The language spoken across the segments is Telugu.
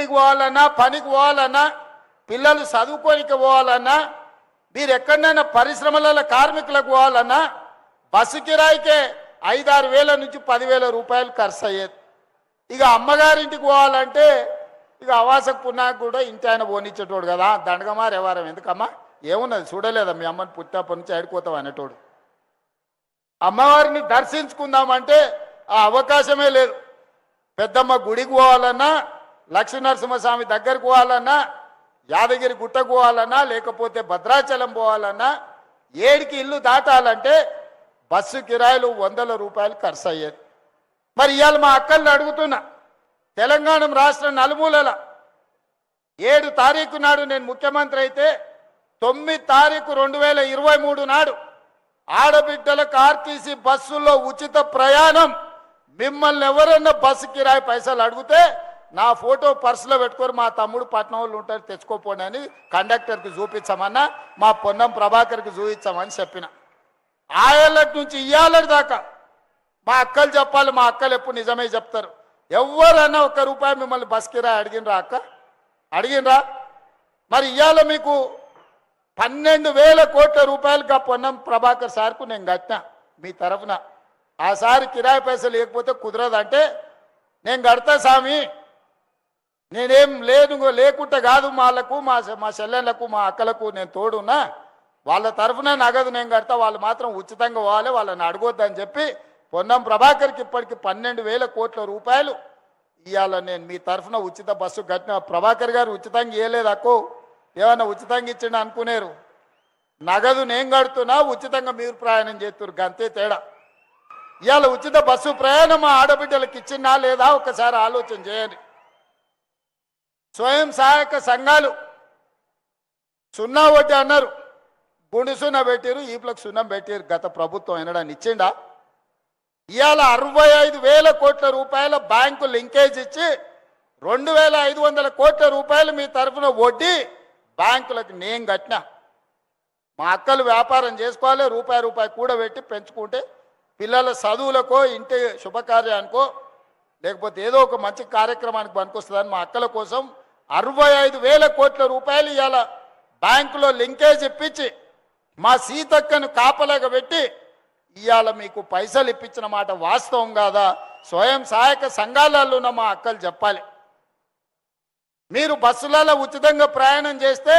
కూలికి పోవాలన్నా పనికి పోవాలన్నా పిల్లలు చదువుకోనికి పోవాలన్నా మీరు ఎక్కడైనా పరిశ్రమలలో కార్మికులకు పోవాలన్నా బస్సు కిరాయికే 5-6 వేల నుంచి 10,000 రూపాయలు ఖర్చు అయ్యేది. ఇక అమ్మగారింటికి పోవాలంటే ఇక అవాసకు పున్నాకు కూడా ఇంటి ఆయన పోనిచ్చేటోడు కదా, దండగమారు ఎవరం ఎందుకమ్మా ఏమున్నది చూడలేదా మీ అమ్మని పుట్టినప్పటి నుంచి ఆడుకోతాం అనేటోడు. అమ్మవారిని దర్శించుకుందామంటే ఆ అవకాశమే లేదు. పెద్దమ్మ గుడికి పోవాలన్నా, లక్ష్మీనరసింహస్వామి దగ్గరికి పోవాలన్నా, యాదగిరి గుట్టకు పోవాలన్నా, లేకపోతే భద్రాచలం పోవాలన్నా, 7కి ఇల్లు దాటాలంటే బస్సు కిరాయిలు 100 రూపాయలు ఖర్చు అయ్యేది. మరి ఇవాళ మా అక్కల్ని అడుగుతున్నా, తెలంగాణ రాష్ట్రం నలుమూలల 7 తారీఖు నాడు నేను ముఖ్యమంత్రి అయితే 9 తారీఖు 2023 నాడు ఆడబిడ్డలకు ఆర్టీసీ బస్సుల్లో ఉచిత ప్రయాణం. మిమ్మల్ని ఎవరన్నా బస్సు కిరాయి పైసలు అడిగితే నా ఫోటో పర్సులో పెట్టుకొని మా తమ్ముడు పట్నం వాళ్ళు ఉంటారు తెచ్చుకోపోండి అని కండక్టర్కి చూపించమన్నా, మా పొన్నం ప్రభాకర్కి చూపించామని చెప్పిన. ఆయళ్ళటి నుంచి ఇయ్యాలటి దాకా మా అక్కలు చెప్పాలి. మా అక్కలు ఎప్పుడు నిజమే చెప్తారు. ఎవరన్నా 1 రూపాయి మిమ్మల్ని బస్ కిరాయి అడిగినరా అక్క? అడిగినరా? మరి ఇవాళ మీకు 12,000 కోట్ల రూపాయలుగా పొన్నం ప్రభాకర్ సార్కు నేను కట్టినా మీ తరఫున. ఆ సారి కిరాయి పైసలు లేకపోతే కుదరదంటే నేను కడతా స్వామి, నేనేం లేకుంటే కాదు, వాళ్ళకు మా చెల్లెళ్ళకు మా అక్కలకు నేను తోడున్నా, వాళ్ళ తరఫున నగదు నేను కడతా, వాళ్ళు మాత్రం ఉచితంగా పోవాలి, వాళ్ళని అడగొద్దని చెప్పి పొన్నం ప్రభాకర్కి ఇప్పటికి 12,000 కోట్ల రూపాయలు ఇవాళ నేను మీ తరఫున ఉచిత బస్సు కట్టిన. ప్రభాకర్ గారు ఉచితంగా ఇవ్వలేదు అక్కో, ఏమన్నా ఉచితంగా ఇచ్చిండు అనుకునేరు. నగదు నేను కడుతున్నా, ఉచితంగా మీరు ప్రయాణం చేస్తున్నారు, గంతే తేడా. ఇవాళ ఉచిత బస్సు ప్రయాణం మా ఆడబిడ్డలకు ఇచ్చిందా లేదా ఒకసారి ఆలోచన చేయండి. స్వయం సహాయక సంఘాలు 0 వడ్డీ అన్నారు, గుండు సున్నా పెట్టారు, ఈపులకు సున్నం పెట్టారు. గత ప్రభుత్వం ఎనడాన్ని ఇచ్చిండా? ఇవాళ 65,000 కోట్ల రూపాయల బ్యాంకు లింకేజ్ ఇచ్చి 2,500 కోట్ల రూపాయలు మీ తరఫున వడ్డీ బ్యాంకులకు నేను కట్టినా. మా అక్కలు వ్యాపారం చేసుకోవాలి, రూపాయి కూడబెట్టి పెంచుకుంటే పిల్లల చదువులకో ఇంటి శుభకార్యానికో లేకపోతే ఏదో ఒక మంచి కార్యక్రమానికి పనికొస్తుందని మా అక్కల కోసం 65,000 కోట్ల రూపాయలు ఇవాళ బ్యాంకులో లింకేజ్ ఇప్పించి మా సీతక్కను కాపలాగా పెట్టి ఇవాళ మీకు పైసలు ఇప్పించిన మాట వాస్తవం కాదా? స్వయం సహాయక సంఘాలలో ఉన్న మా అక్కలు చెప్పాలి. మీరు బస్సులలో ఉచితంగా ప్రయాణం చేస్తే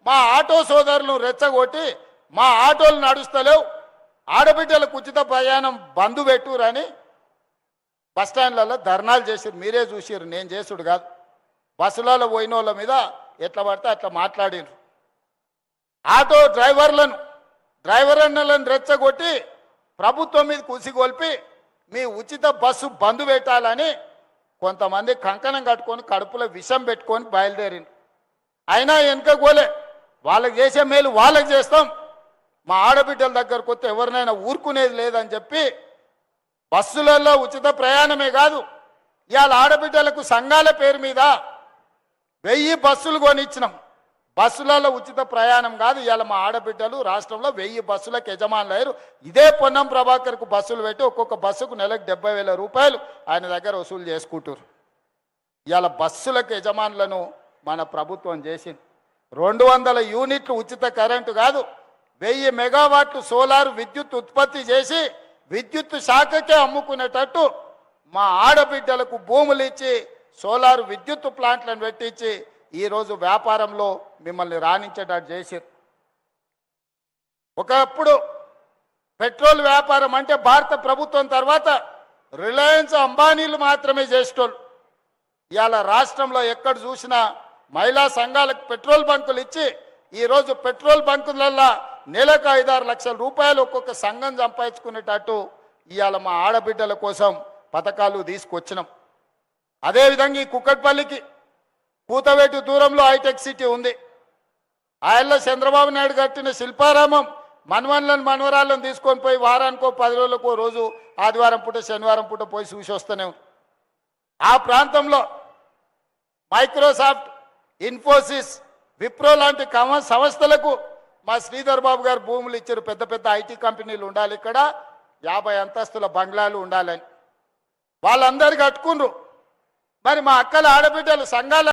మా ఆటో సోదరులను రెచ్చగొట్టి మా ఆటోలు నడుస్తలేవు, ఆడబిడ్డలకు ఉచిత ప్రయాణం బంధు పెట్టురని బస్టాండ్లలో ధర్నాలు చేసిరు. మీరే చూసిరు, నేను చేసుడు కాదు. బస్సులలో పోయిన వాళ్ళ మీద ఎట్లా పడితే అట్లా మాట్లాడిరు. ఆటో డ్రైవర్లను రెచ్చగొట్టి ప్రభుత్వం మీద కుసిగొల్పి మీ ఉచిత బస్సు బంధు పెట్టాలని కొంతమంది కంకణం కట్టుకొని కడుపులో విషం పెట్టుకొని బయలుదేరింది. అయినా వెనుకపోలే, వాళ్ళకి చేసే మేలు వాళ్ళకి చేస్తాం, మా ఆడబిడ్డల దగ్గరకు వస్తే ఎవరినైనా ఊరుకునేది లేదని చెప్పి బస్సులలో ఉచిత ప్రయాణమే కాదు, ఇవాళ ఆడబిడ్డలకు సంఘాల పేరు మీద 1000 బస్సులు కొనిచ్చినాం. బస్సులలో ఉచిత ప్రయాణం కాదు, ఇవాళ మా ఆడబిడ్డలు రాష్ట్రంలో 1000 బస్సులకు యజమానులు అయ్యారు. ఇదే పొన్నం ప్రభాకర్కు బస్సులు పెట్టి ఒక్కొక్క బస్సుకు నెలకు 70,000 రూపాయలు ఆయన దగ్గర వసూలు చేసుకుంటారు. ఇవాళ బస్సులకు యజమానులను మన ప్రభుత్వం చేసింది. 200 యూనిట్లు ఉచిత కరెంటు కాదు, 1000 మెగావాట్లు సోలార్ విద్యుత్ ఉత్పత్తి చేసి విద్యుత్ శాఖకే అమ్ముకునేటట్టు మా ఆడబిడ్డలకు భూములు ఇచ్చి సోలార్ విద్యుత్ ప్లాంట్లను పెట్టించి ఈరోజు వ్యాపారంలో మిమ్మల్ని రాణించేటట్టు చేశారు. ఒకప్పుడు పెట్రోల్ వ్యాపారం అంటే భారత ప్రభుత్వం తర్వాత రిలయన్స్ అంబానీలు మాత్రమే చేసేటోళ్ళు. ఇవాళ రాష్ట్రంలో ఎక్కడ చూసినా మహిళా సంఘాలకు పెట్రోల్ బంకులు ఇచ్చి ఈరోజు పెట్రోల్ బంకులలో నెలకు 5-6 లక్షల రూపాయలు ఒక్కొక్క సంఘం సంపాదించుకునేటట్టు ఇవాళ మా ఆడబిడ్డల కోసం పథకాలు తీసుకొచ్చినాం. అదేవిధంగా ఈ కుక్కట్పల్లికి కూతవేటు దూరంలో హైటెక్ సిటీ ఉంది. ఆయల్లో చంద్రబాబు నాయుడు కట్టిన శిల్పారామం మనవరాలను తీసుకొని పోయి వారానికో 10 రోజులకో రోజు ఆదివారం పూట శనివారం పూట పోయి చూసి వస్తూనే ఉంది. ఆ ప్రాంతంలో మైక్రోసాఫ్ట్, ఇన్ఫోసిస్, విప్రో లాంటి సంస్థలకు మా శ్రీధర్ బాబు గారు భూములు ఇచ్చారు. పెద్ద పెద్ద ఐటీ కంపెనీలు ఉండాలి, ఇక్కడ 50 అంతస్తుల బంగ్లాలు ఉండాలని వాళ్ళందరూ కట్టుకుండ్రు. మరి మా అక్కల ఆడబిడ్డలు సంఘాల